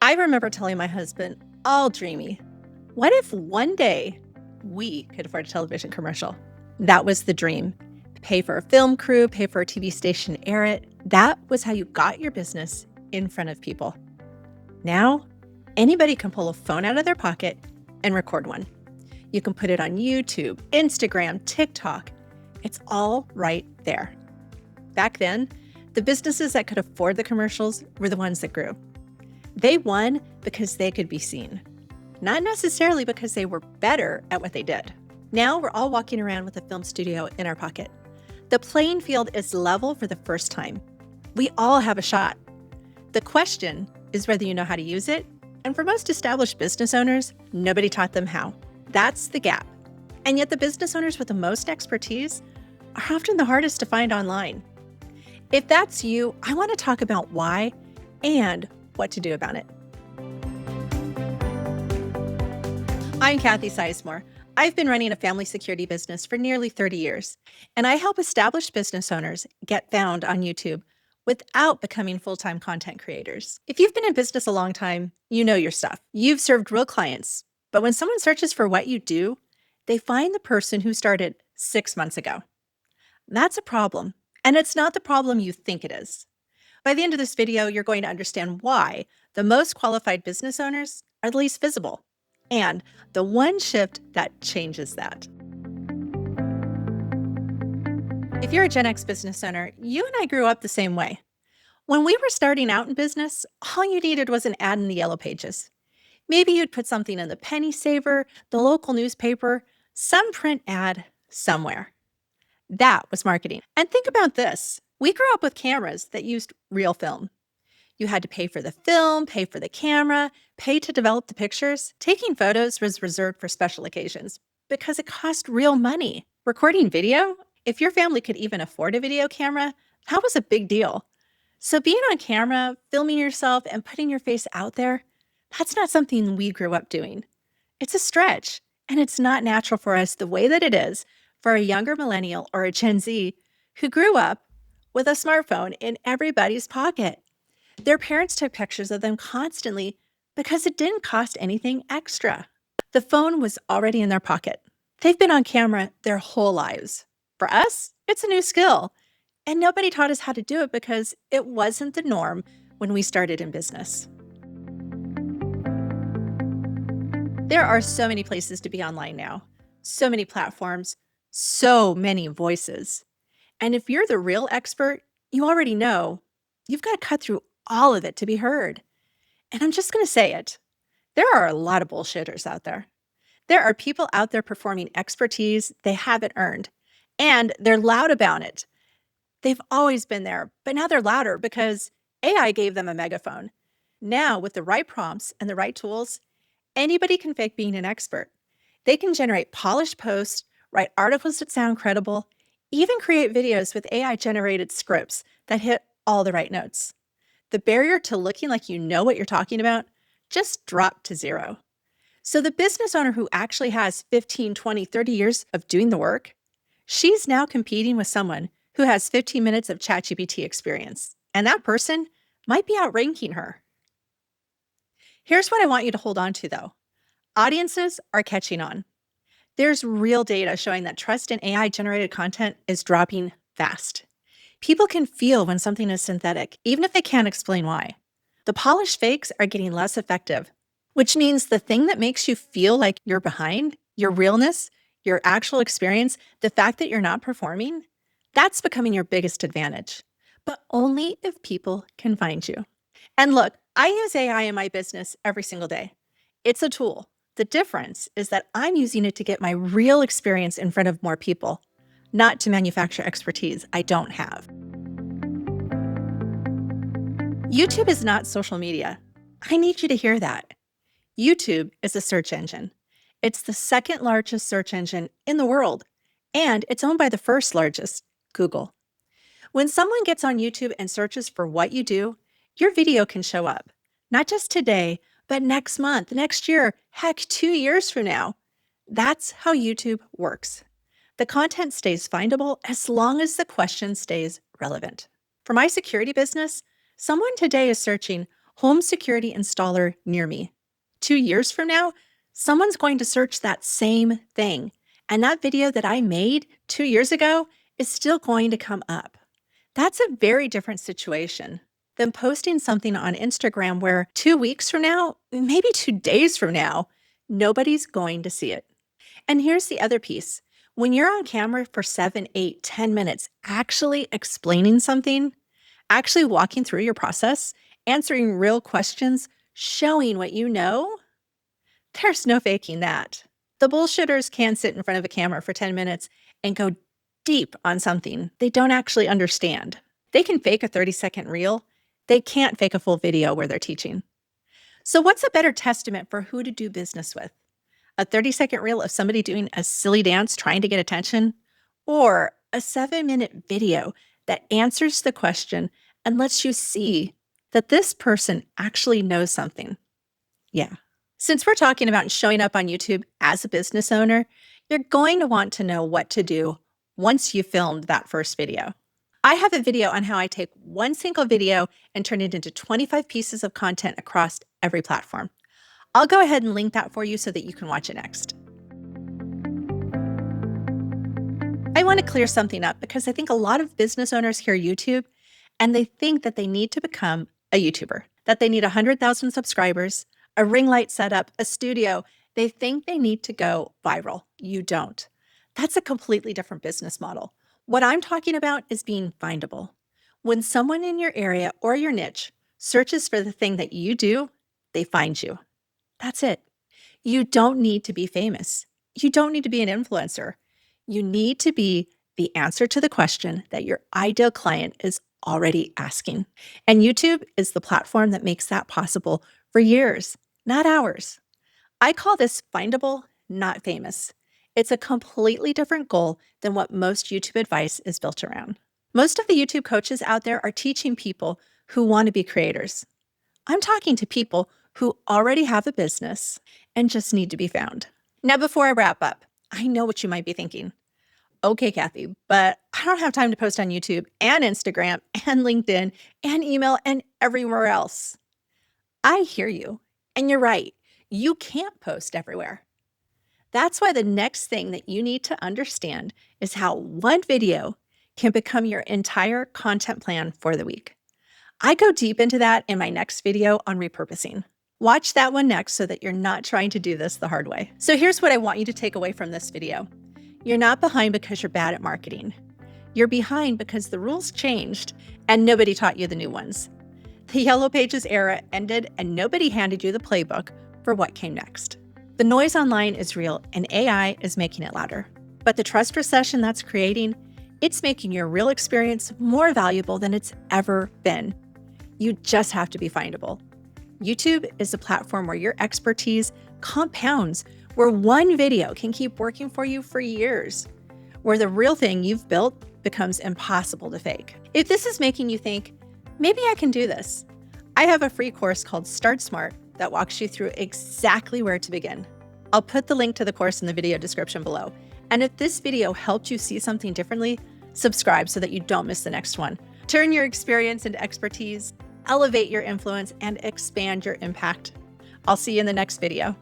I remember telling my husband, all dreamy, what if one day we could afford a television commercial? That was the dream. Pay for a film crew, pay for a TV station to air it. That was how you got your business in front of people. Now, anybody can pull a phone out of their pocket and record one. You can put it on YouTube, Instagram, TikTok. It's all right there. Back then, the businesses that could afford the commercials were the ones that grew. They won because they could be seen, not necessarily because they were better at what they did. Now we're all walking around with a film studio in our pocket. The playing field is level for the first time. We all have a shot. The question is whether you know how to use it, and for most established business owners, nobody taught them how. That's the gap. And yet the business owners with the most expertise are often the hardest to find online. If that's you, I want to talk about why and what to do about it. I'm Kathy Sizemore. I've been running a family security business for nearly 30 years, and I help established business owners get found on YouTube without becoming full-time content creators. If you've been in business a long time, you know your stuff. You've served real clients, but when someone searches for what you do, they find the person who started 6 months ago. That's a problem, and it's not the problem you think it is. By the end of this video, you're going to understand why the most qualified business owners are the least visible, and the one shift that changes that. If you're a Gen X business owner, you and I grew up the same way. When we were starting out in business, all you needed was an ad in the yellow pages. Maybe you'd put something in the penny saver, the local newspaper, some print ad somewhere. That was marketing. And think about this. We grew up with cameras that used real film. You had to pay for the film, pay for the camera, pay to develop the pictures. Taking photos was reserved for special occasions because it cost real money. Recording video, if your family could even afford a video camera, that was a big deal. So being on camera, filming yourself, and putting your face out there, that's not something we grew up doing. It's a stretch, and it's not natural for us the way that it is for a younger millennial or a Gen Z who grew up with a smartphone in everybody's pocket. Their parents took pictures of them constantly because it didn't cost anything extra. The phone was already in their pocket. They've been on camera their whole lives. For us, it's a new skill, and nobody taught us how to do it because it wasn't the norm when we started in business. There are so many places to be online now, so many platforms, so many voices. And if you're the real expert, you already know you've got to cut through all of it to be heard. And I'm just going to say it. There are a lot of bullshitters out there. There are people out there performing expertise they haven't earned, and they're loud about it. They've always been there, but now they're louder because AI gave them a megaphone. Now, with the right prompts and the right tools, anybody can fake being an expert. They can generate polished posts, write articles that sound credible, even create videos with AI-generated scripts that hit all the right notes. The barrier to looking like you know what you're talking about just dropped to zero. So the business owner who actually has 15, 20, 30 years of doing the work, she's now competing with someone who has 15 minutes of ChatGPT experience. And that person might be outranking her. Here's what I want you to hold on to, though. Audiences are catching on. There's real data showing that trust in AI-generated content is dropping fast. People can feel when something is synthetic, even if they can't explain why. The polished fakes are getting less effective, which means the thing that makes you feel like you're behind, your realness, your actual experience, the fact that you're not performing, that's becoming your biggest advantage. But only if people can find you. And look, I use AI in my business every single day. It's a tool. The difference is that I'm using it to get my real experience in front of more people, not to manufacture expertise I don't have. YouTube is not social media. I need you to hear that. YouTube is a search engine. It's the second largest search engine in the world, and it's owned by the first largest, Google. When someone gets on YouTube and searches for what you do, your video can show up, not just today, but next month, next year, heck, 2 years from now. That's how YouTube works. The content stays findable as long as the question stays relevant. For my security business, someone today is searching, home security installer near me. 2 years from now, someone's going to search that same thing. And that video that I made 2 years ago is still going to come up. That's a very different situation than posting something on Instagram where 2 weeks from now, maybe 2 days from now, nobody's going to see it. And here's the other piece. When you're on camera for 7, 8, 10 minutes, actually explaining something, actually walking through your process, answering real questions, showing what you know, there's no faking that. The bullshitters can sit in front of a camera for 10 minutes and go deep on something they don't actually understand. They can fake a 30-second reel. They can't fake a full video where they're teaching. So what's a better testament for who to do business with? A 30-second reel of somebody doing a silly dance trying to get attention? Or a 7-minute video that answers the question and lets you see that this person actually knows something? Yeah. Since we're talking about showing up on YouTube as a business owner, you're going to want to know what to do once you filmed that first video. I have a video on how I take one single video and turn it into 25 pieces of content across every platform. I'll go ahead and link that for you so that you can watch it next. I want to clear something up because I think a lot of business owners hear YouTube and they think that they need to become a YouTuber, that they need 100,000 subscribers, a ring light setup, a studio. They think they need to go viral. You don't. That's a completely different business model. What I'm talking about is being findable. When someone in your area or your niche searches for the thing that you do, they find you. That's it. You don't need to be famous. You don't need to be an influencer. You need to be the answer to the question that your ideal client is already asking. And YouTube is the platform that makes that possible for years, not hours. I call this findable, not famous. It's a completely different goal than what most YouTube advice is built around. Most of the YouTube coaches out there are teaching people who want to be creators. I'm talking to people who already have a business and just need to be found. Now, before I wrap up, I know what you might be thinking. Okay, Kathy, but I don't have time to post on YouTube and Instagram and LinkedIn and email and everywhere else. I hear you, and you're right. You can't post everywhere. That's why the next thing that you need to understand is how one video can become your entire content plan for the week. I go deep into that in my next video on repurposing. Watch that one next so that you're not trying to do this the hard way. So here's what I want you to take away from this video. You're not behind because you're bad at marketing. You're behind because the rules changed and nobody taught you the new ones. The Yellow Pages era ended and nobody handed you the playbook for what came next. The noise online is real and AI is making it louder. But the trust recession that's creating, it's making your real experience more valuable than it's ever been. You just have to be findable. YouTube is a platform where your expertise compounds, where one video can keep working for you for years, where the real thing you've built becomes impossible to fake. If this is making you think, maybe I can do this, I have a free course called Start Smart that walks you through exactly where to begin. I'll put the link to the course in the video description below. And if this video helped you see something differently, subscribe so that you don't miss the next one. Turn your experience into expertise, elevate your influence, and expand your impact. I'll see you in the next video.